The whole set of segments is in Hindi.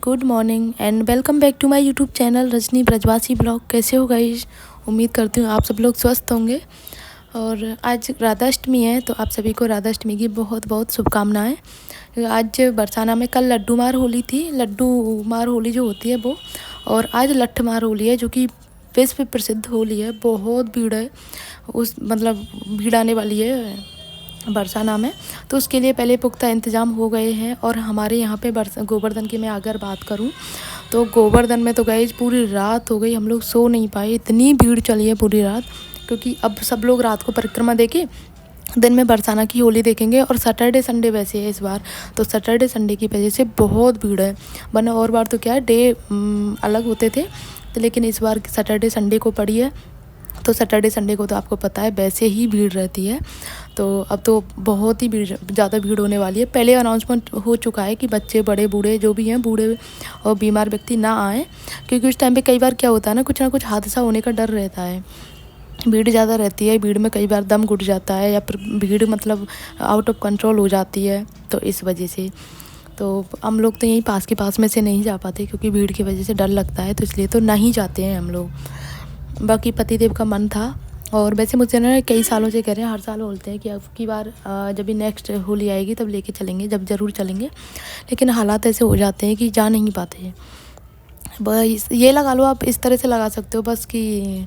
Good morning and welcome back to my YouTube channel Rajni Brajwasi blog. कैसे हो गाइस? उम्मीद करती हूँ आप सब लोग स्वस्थ होंगे। और आज राधाष्टमी है, तो आप सभी को राधाष्टमी की बहुत बहुत शुभकामनाएं। आज बरसाना में कल लड्डू मार होली थी, लड्डू मार होली जो होती है वो, और आज लट्ठ मार होली है जो कि विश्व प्रसिद्ध होली है। बहुत भीड़ है, भीड़ आने वाली है बरसाना में, तो उसके लिए पहले पुख्ता इंतज़ाम हो गए हैं। और हमारे यहाँ पे गोवर्धन की मैं अगर बात करूँ तो गोवर्धन में तो गए पूरी रात हो गई, हम लोग सो नहीं पाए, इतनी भीड़ चली है पूरी रात। क्योंकि अब सब लोग रात को परिक्रमा देके दिन में बरसाना की होली देखेंगे। और सैटरडे संडे वैसे है इस बार, तो सैटरडे संडे की वजह से बहुत भीड़ है। वरना और बार तो क्या है, डे अलग होते थे, तो लेकिन इस बार सैटरडे संडे को पड़ी है, तो सैटरडे संडे को तो आपको पता है वैसे ही भीड़ रहती है। तो अब तो बहुत ही ज़्यादा भीड़ होने वाली है। पहले अनाउंसमेंट हो चुका है कि बच्चे बड़े बूढ़े जो भी हैं, बूढ़े और बीमार व्यक्ति ना आएँ, क्योंकि उस टाइम पे कई बार क्या होता है ना, कुछ हादसा होने का डर रहता है। भीड़ ज़्यादा रहती है, भीड़ में कई बार दम घुट जाता है, या फिर भीड़ आउट ऑफ कंट्रोल हो जाती है। तो इस वजह से तो हम लोग तो यहीं पास के पास में से नहीं जा पाते, क्योंकि भीड़ की वजह से डर लगता है, तो इसलिए तो नहीं जाते हैं हम लोग। बाकी पतिदेव का मन था। और वैसे मुझसे ना कई सालों से कह रहे हैं, हर साल बोलते हैं कि अब की बार जब भी नेक्स्ट होली आएगी तब लेके चलेंगे, जब ज़रूर चलेंगे। लेकिन हालात ऐसे हो जाते हैं कि जा नहीं पाते। बस ये लगा लो, आप इस तरह से लगा सकते हो बस कि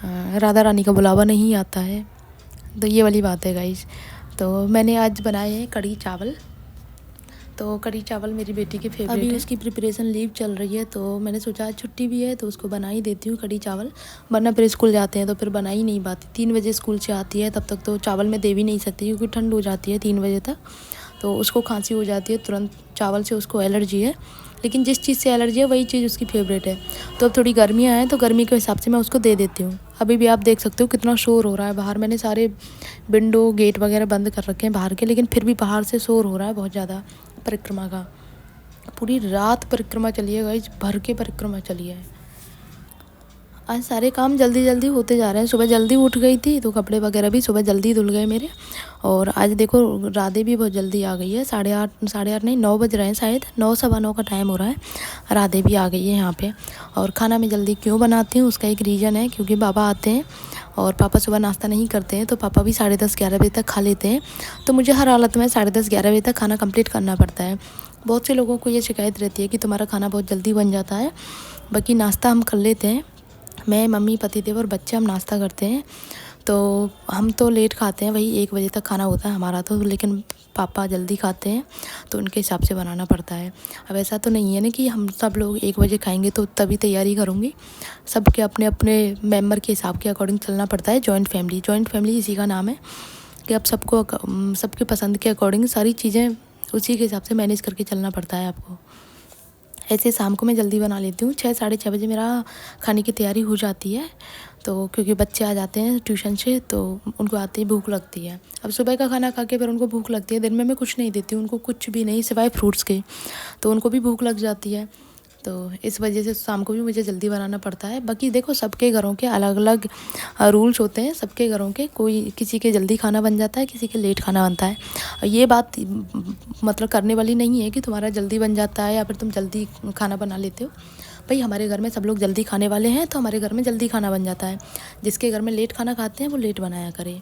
राधा रानी का बुलावा नहीं आता है, तो ये वाली बात है गाइस। तो मैंने आज बनाए हैं कढ़ी चावल। तो कढ़ी चावल मेरी बेटी के फेवरेट है। अभी उसकी प्रिपरेशन लीव चल रही है, तो मैंने सोचा आज छुट्टी भी है तो उसको बना ही देती हूँ कढ़ी चावल। वरना फिर स्कूल जाते हैं तो फिर बना ही नहीं पाती। 3 बजे स्कूल से आती है, तब तक तो चावल में दे भी नहीं सकती, क्योंकि ठंड हो जाती है 3 बजे तक, तो उसको खांसी हो जाती है तुरंत। चावल से उसको एलर्जी है, लेकिन जिस चीज़ से एलर्जी है वही चीज़ उसकी फेवरेट है। तो अब थोड़ी गर्मियाँ हैं, तो गर्मी के हिसाब से मैं उसको दे देती हूँ। अभी भी आप देख सकते हो कितना शोर हो रहा है बाहर। मैंने सारे विंडो गेट वगैरह बंद कर रखे हैं बाहर के, लेकिन फिर भी बाहर से शोर हो रहा है बहुत ज़्यादा परिक्रमा का। पूरी रात परिक्रमा चली है गाइस, भर के परिक्रमा चली है। आज सारे काम जल्दी जल्दी होते जा रहे हैं। सुबह जल्दी उठ गई थी, तो कपड़े वगैरह भी सुबह जल्दी धुल गए मेरे। और आज देखो राधे भी बहुत जल्दी आ गई है, 8:30 नहीं 9 बज रहे हैं शायद, 9 सवा 9 का टाइम हो रहा है। राधे भी आ गई है यहाँ पे। और खाना मैं जल्दी क्यों बनाती हूँ उसका एक रीज़न है, क्योंकि बाबा आते हैं और पापा सुबह नाश्ता नहीं करते हैं, तो पापा भी 10:30-11 बजे तक खा लेते हैं। तो मुझे हर हालत में 10:30-11 बजे तक खाना कंप्लीट करना पड़ता है। बहुत से लोगों को ये शिकायत रहती है कि तुम्हारा खाना बहुत जल्दी बन जाता है। बाकी नाश्ता हम कर लेते हैं, मैं, मम्मी, पतिदेव और बच्चे हम नाश्ता करते हैं। तो हम तो लेट खाते हैं, वही 1 बजे तक खाना होता है हमारा तो, लेकिन पापा जल्दी खाते हैं, तो उनके हिसाब से बनाना पड़ता है। अब ऐसा तो नहीं है ना कि हम सब लोग 1 बजे खाएंगे तो तभी तैयारी करूँगी। सबके अपने अपने मेंबर के हिसाब के अकॉर्डिंग चलना पड़ता है। जॉइंट फैमिली इसी का नाम है कि अब सबके पसंद के अकॉर्डिंग सारी चीज़ें उसी के हिसाब से मैनेज करके चलना पड़ता है आपको। ऐसे शाम को मैं जल्दी बना लेती हूँ, 6-6:30 बजे मेरा खाने की तैयारी हो जाती है। तो क्योंकि बच्चे आ जाते हैं ट्यूशन से, तो उनको आते ही भूख लगती है। अब सुबह का खाना खा के फिर उनको भूख लगती है। दिन में मैं कुछ नहीं देती हूँ उनको, कुछ भी नहीं सिवाय फ्रूट्स के, तो उनको भी भूख लग जाती है। तो इस वजह से शाम को भी मुझे जल्दी बनाना पड़ता है। बाकी देखो सबके घरों के अलग अलग रूल्स होते हैं, सबके घरों के, कोई किसी के जल्दी खाना बन जाता है, किसी के लेट खाना बनता है। और ये बात करने वाली नहीं है कि तुम्हारा जल्दी बन जाता है या फिर तुम जल्दी खाना बना लेते हो। भाई हमारे घर में सब लोग जल्दी खाने वाले हैं, तो हमारे घर में जल्दी खाना बन जाता है। जिसके घर में लेट खाना खाते हैं वो लेट बनाया करे,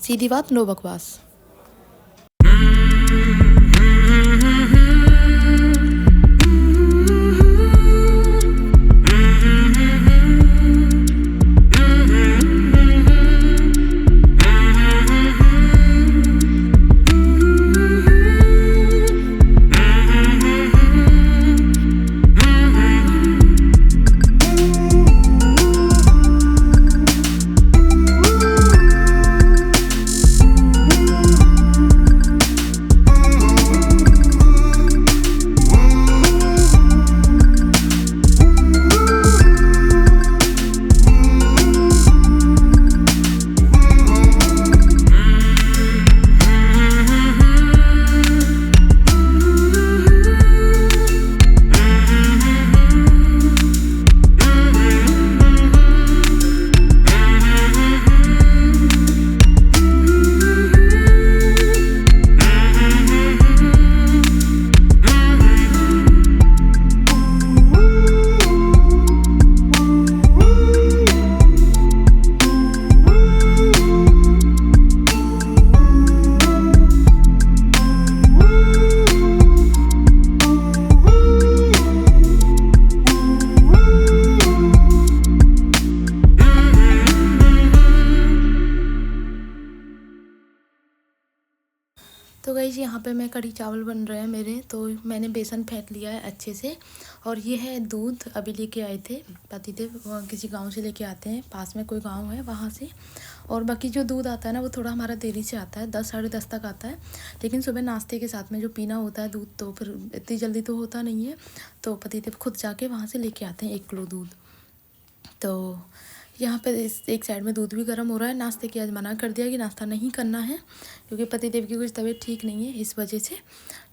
सीधी बात, नो बकवास। गाइस यहाँ पे मैं कढ़ी चावल बन रहे हैं मेरे, तो मैंने बेसन फेंट लिया है अच्छे से। और ये है दूध, अभी लेके आए थे पतिदेव, वहाँ किसी गांव से लेके आते हैं, पास में कोई गांव है वहाँ से। और बाकी जो दूध आता है ना वो थोड़ा हमारा देरी से आता है, 10 साढ़े 10 तक आता है। लेकिन सुबह नाश्ते के साथ में जो पीना होता है दूध, तो फिर इतनी जल्दी तो होता नहीं है, तो पतिदेव खुद जाके वहाँ से लेके आते हैं 1 किलो दूध। तो यहाँ पे इस एक साइड में दूध भी गर्म हो रहा है। नाश्ते की आज मना कर दिया कि नाश्ता नहीं करना है, क्योंकि पतिदेव की कुछ तबीयत ठीक नहीं है इस वजह से।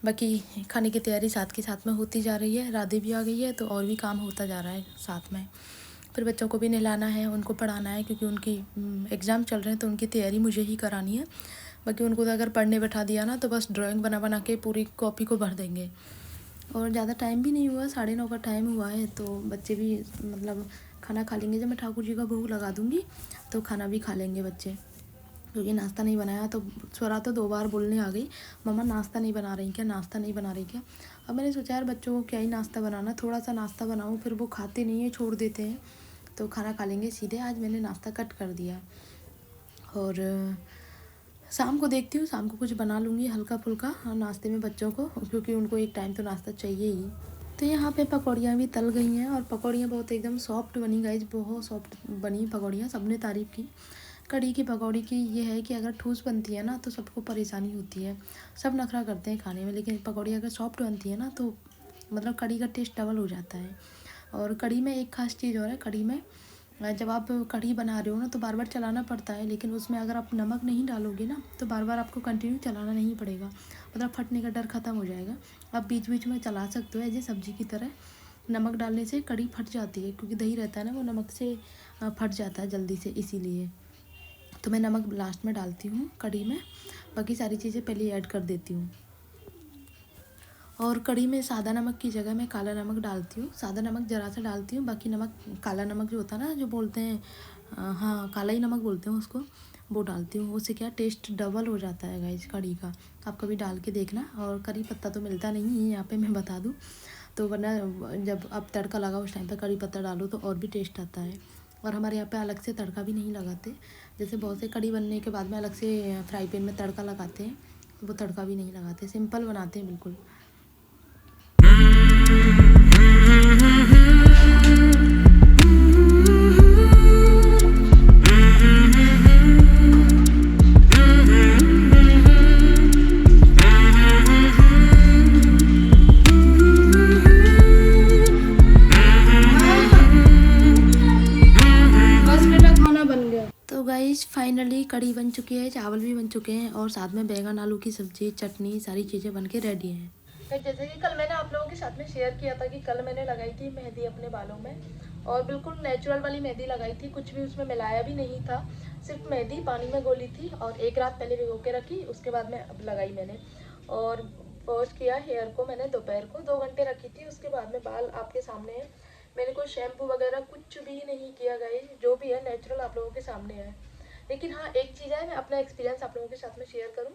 बाकी खाने की तैयारी साथ के साथ में होती जा रही है। राधे भी आ गई है तो और भी काम होता जा रहा है साथ में। फिर बच्चों को भी नहलाना है, उनको पढ़ाना है, क्योंकि उनकी एग्ज़ाम चल रहे हैं तो उनकी तैयारी मुझे ही करानी है। बाकी उनको तो अगर पढ़ने बैठा दिया ना तो बस ड्राइंग बना बना के पूरी कॉपी को भर देंगे। और ज़्यादा टाइम भी नहीं हुआ, 9:30 का टाइम हुआ है, तो बच्चे भी मतलब खाना खा लेंगे। जब मैं ठाकुर जी का भोग लगा दूँगी तो खाना भी खा लेंगे बच्चे, क्योंकि नाश्ता नहीं बनाया। तो स्वरा तो 2 बार बोलने आ गई, मम्मा नाश्ता नहीं बना रही क्या, नाश्ता नहीं बना रही क्या। अब मैंने सोचा यार बच्चों को क्या ही नाश्ता बनाना, थोड़ा सा नाश्ता बनाऊँ, फिर वो खाते नहीं है, छोड़ देते हैं, तो खाना खा लेंगे सीधे। आज मैंने नाश्ता कट कर दिया। और शाम को देखती हूँ, शाम को कुछ बना लूँगी हल्का फुल्का नाश्ते में बच्चों को, क्योंकि उनको एक टाइम तो नाश्ता चाहिए ही। तो यहाँ पे पकौड़ियाँ भी तल गई हैं, और पकौड़ियाँ बहुत एकदम सॉफ्ट बनी गाइज, बहुत सॉफ्ट बनी पकौड़ियाँ, सबने तारीफ़ की। कढ़ी की पकौड़ी की ये है कि अगर ठूस बनती है ना तो सबको परेशानी होती है, सब नखरा करते हैं खाने में, लेकिन पकौड़ी अगर सॉफ्ट बनती है ना तो मतलब कढ़ी का टेस्ट डबल हो जाता है। और कढ़ी में एक ख़ास चीज़ और है, कढ़ी में जब आप कढ़ी बना रहे हो ना तो बार बार चलाना पड़ता है, लेकिन उसमें अगर आप नमक नहीं डालोगे ना तो बार बार आपको कंटिन्यू चलाना नहीं पड़ेगा, मतलब फटने का डर ख़त्म हो जाएगा। आप बीच बीच में चला सकते हो ऐसे सब्ज़ी की तरह। नमक डालने से कढ़ी फट जाती है, क्योंकि दही रहता है ना वो नमक से फट जाता है जल्दी से, इसीलिए तो मैं नमक लास्ट में डालती हूँ कढ़ी में, बाकी सारी चीज़ें पहले ऐड कर देती हूँ। और कढ़ी में सादा नमक की जगह मैं काला नमक डालती हूँ, सादा नमक ज़रा सा डालती हूँ, बाकी नमक काला नमक जो होता है ना, जो बोलते हैं हाँ काला ही नमक बोलते हैं उसको, वो डालती हूँ। उससे क्या टेस्ट डबल हो जाता है गाइस कढ़ी का, आप कभी डाल के देखना। और करी पत्ता तो मिलता नहीं है यहाँ पे, मैं बता दूँ तो, वरना जब आप तड़का लगाओ उस टाइम पर करी पत्ता डालो तो और भी टेस्ट आता है। और हमारे यहाँ पे अलग से तड़का भी नहीं लगाते, जैसे बहुत से कढ़ी बनने के बाद में अलग से फ्राई पैन में तड़का लगाते हैं, वो तड़का भी नहीं लगाते, सिंपल बनाते हैं बिल्कुल। तो गाइस फाइनली कढ़ी बन चुकी है, चावल भी बन चुके हैं, और साथ में बैंगन आलू की सब्ज़ी, चटनी, सारी चीज़ें बन के रेडी हैं। जैसे कि कल मैंने आप लोगों के साथ में शेयर किया था कि कल मैंने लगाई थी मेहंदी अपने बालों में, और बिल्कुल नेचुरल वाली मेहंदी लगाई थी, कुछ भी उसमें मिलाया भी नहीं था, सिर्फ मेहंदी पानी में घोली थी और 1 रात पहले भिगो के रखी, उसके बाद में अब लगाई मैंने। और वॉश किया हेयर को मैंने दोपहर को 2 घंटे रखी थी, उसके बाद में बाल आपके सामने है। मैंने कोई शैम्पू वगैरह कुछ भी नहीं किया गाइस, जो भी है नेचुरल आप लोगों के सामने है। लेकिन हाँ एक चीज़ है, मैं अपना एक्सपीरियंस आप लोगों के साथ में शेयर करूँ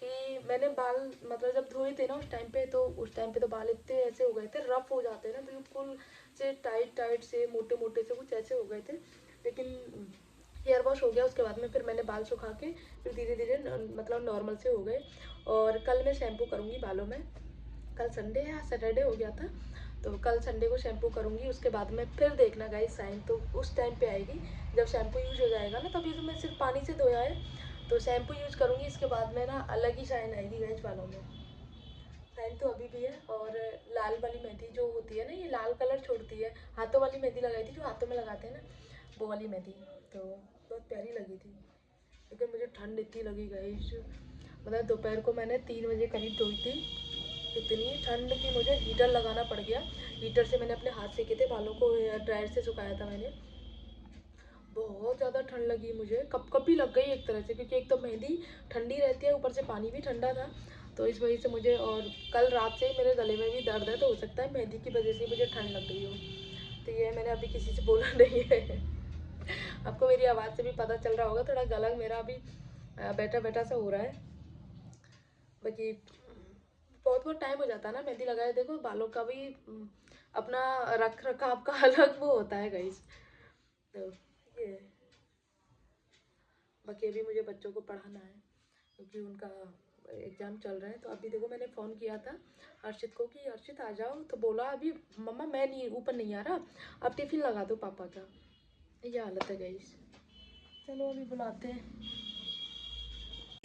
कि मैंने बाल मतलब जब धोए थे ना उस टाइम पे तो बाल इतने ऐसे हो गए थे, रफ हो जाते हैं ना बिल्कुल से, टाइट से, मोटे मोटे से कुछ ऐसे हो गए थे। लेकिन हेयर वॉश हो गया उसके बाद में फिर मैंने बाल सुखा के फिर धीरे धीरे मतलब नॉर्मल से हो गए। और कल मैं शैम्पू करूँगी बालों में, कल संडे है, आज सैटरडे हो गया था, तो कल संडे को शैम्पू करूँगी। उसके बाद में फिर देखना गाइस साइन तो उस टाइम पे आएगी जब शैम्पू यूज हो जाएगा ना, तभी तो मैं सिर्फ पानी से धोया है, तो शैम्पू यूज करूँगी, इसके बाद में ना अलग ही शाइन आएगी गाइस बालों में। शाइन तो अभी भी है। और लाल वाली मेहंदी जो होती है ना, ये लाल कलर छोड़ती है, हाथों वाली मेहंदी लगाई थी जो हाथों में लगाते हैं ना, वो वाली मेहंदी, तो बहुत प्यारी लगी थी। लेकिन मुझे ठंड इतनी लगी गाइस, मतलब दोपहर को मैंने 3 बजे करीब धोई थी, इतनी ठंड की मुझे हीटर लगाना पड़ गया। हीटर से मैंने अपने हाथ सेके थे, बालों को हेयर ड्रायर से सुखाया था मैंने। बहुत ज़्यादा ठंड लगी मुझे, कपकपी लग गई एक तरह से, क्योंकि एक तो मेहंदी ठंडी रहती है, ऊपर से पानी भी ठंडा था, तो इस वजह से मुझे, और कल रात से ही मेरे गले में भी दर्द है, तो हो सकता है मेहंदी की वजह से मुझे ठंड लग गई हो। तो ये मैंने अभी किसी से बोला नहीं है। आपको मेरी आवाज़ से भी पता चल रहा होगा, थोड़ा गला मेरा अभी बैठा बैठा सा हो रहा है। बाकी बहुत बहुत टाइम हो जाता है ना मेहंदी लगाए, देखो बालों का भी अपना रख रखाव का अलग वो होता है गाइस, तो ये बाकी अभी मुझे बच्चों को पढ़ाना है, क्योंकि उनका एग्ज़ाम चल रहे हैं। तो अभी देखो मैंने फ़ोन किया था अर्शित को कि अर्शित आ जाओ, तो बोला अभी मम्मा मैं नहीं ऊपर नहीं आ रहा, अब टिफ़िन लगा दो पापा का। ये हालत है गाइस। चलो अभी बुलाते हैं।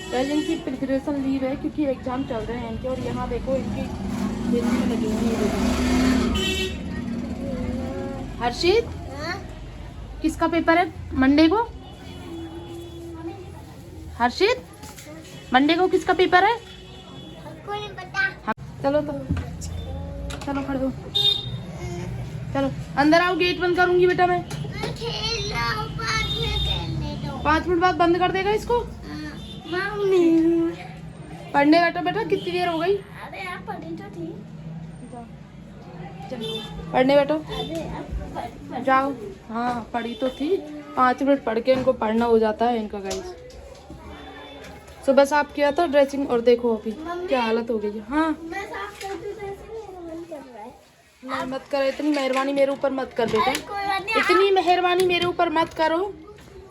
गाइस इनकी प्रिपरेशन लीव है क्योंकि एग्ज़ाम चल रहे हैं इनके, और यहाँ देखो इनकी हिंदी में लगी हुई है। हर्षित किसका पेपर है मंडे को? हर्षित मंडे को किसका पेपर है? कोई नहीं पता। चलो तो चलो खड़े हो, चलो अंदर आओ, गेट बंद करूंगी बेटा मैं। 5 मिनट बाद बंद कर देगा इसको। पढ़ने बैठो बेटा, कितनी देर हो गई? अरे यार पढ़ी तो थी। पढ़ने बैठो, जाओ। हाँ पढ़ी तो थी, 5 मिनट पढ़ के इनको पढ़ना हो जाता है इनका गाइस। सुबह साफ किया था ड्रेसिंग, और देखो अभी क्या हालत हो गई है। हाँ मैं साफ करती हूँ, ऐसे मेरा मन कर रहा है। नहीं मत करो, इतनी मेहरबानी मेरे ऊपर मत कर बेटा, कोई बात नहीं, इतनी मेहरबानी मेरे ऊपर मत करो।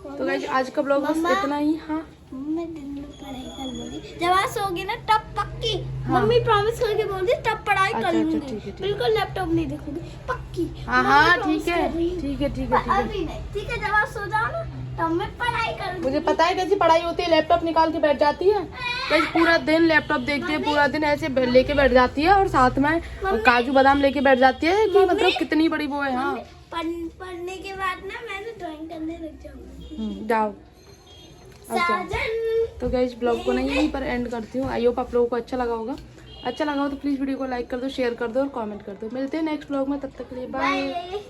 तो गाइस आज का ब्लॉग बस इतना ही। हाँ मैं दिन में पढ़ाई कर लूंगी, जब आज सोगी ना तब पक्की। हाँ। मम्मी प्रॉमिस करके बोल दी तब पढ़ाई अच्छा, कर अच्छा, लूंगी। ठीक है, ठीक है। बिल्कुल लैपटॉप नहीं देखूंगी पक्की। हाँ मम्मी हाँ promise ठीक है कर रही ठीक है ठीक है ठीक है। अभी नहीं, ठीक है, जब आज सो जाओ ना तब मैं पढ़ाई करूंगी। मुझे पता है कैसी पढ़ाई होती है, लैपटॉप निकाल के बैठ जाती है गाइस, पूरा दिन लैपटॉप देखती है, पूरा दिन ऐसे लेके बैठ जाती है, और साथ में काजू बादाम लेके बैठ जाती है कि मतलब कितनी बड़ी वो है। हाँ पढ़ने के बाद ना मैं ड्राइंग करने लग जाऊंगी। जाओ अब जाओ। साजन तो गाइस ब्लॉग को नहीं यहीं पर एंड करती हूँ। आई होप आप लोगों को अच्छा लगा होगा। अच्छा लगा हो तो प्लीज़ वीडियो को लाइक कर दो, शेयर कर दो और कमेंट कर दो। मिलते हैं नेक्स्ट ब्लॉग में, तब तक के लिए बाय। बाय।